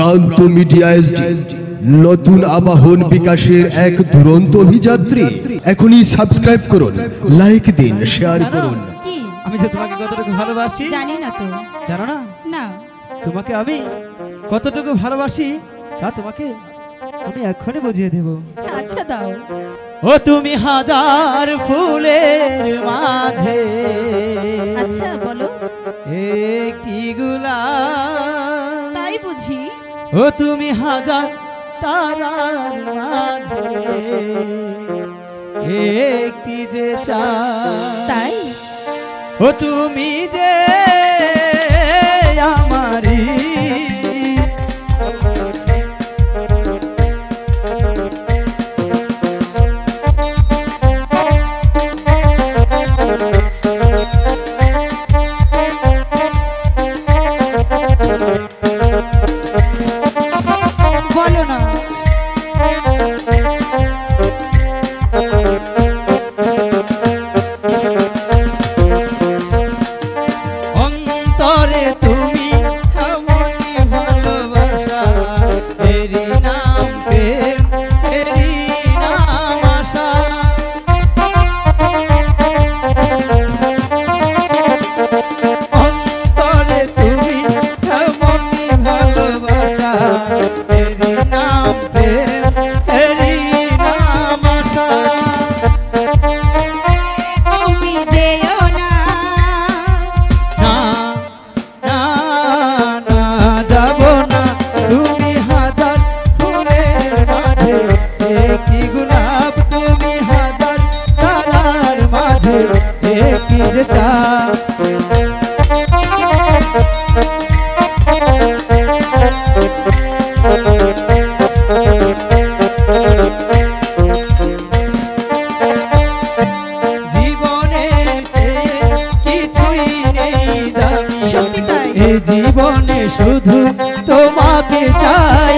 প্রান্ত media SD নতুন আবাহন বিকাশের এক দুরন্ত অভিযাত্রী। এখনই সাবস্ক্রাইব করুন, লাইক দিন, শেয়ার করুন। আমি যে তোমাকে কতটুকু ভালোবাসি জানি না তো। জানো না? না। তোমাকে আমি কতটুকু ভালোবাসি তা তোমাকে আমি এক্ষুনি বুঝিয়ে দেব। আচ্ছা দাও। ও তুমি হাজার ফুলের মাঝে, আচ্ছা বলো। একটি গোলাপ, তাই বুঝি? ও তুমি হাজার তারার মাঝে, একটি যে চাঁদ, তাই? ও তুমি যে আমারি বলো না। অন্তরে তুমি এমনি ভালোবাসা, এরই নাম প্রেম, এরই নাম আশা। অন্তরে তুমি এমনি ভালোবাসা, এরই নাম প্রেম, এরই নাম আশা। তুমি যেও না, না না না যাব না, তুমি হাজার ফুলের মাঝে, একটি গোলাপ, তুমি হাজার তারার মাঝে, একটি যে চাঁদ। জীবনের চেয়ে কিছুই নেই দামি, সত্যি তাই। এ জীবনে শুধু তোমাকে চাই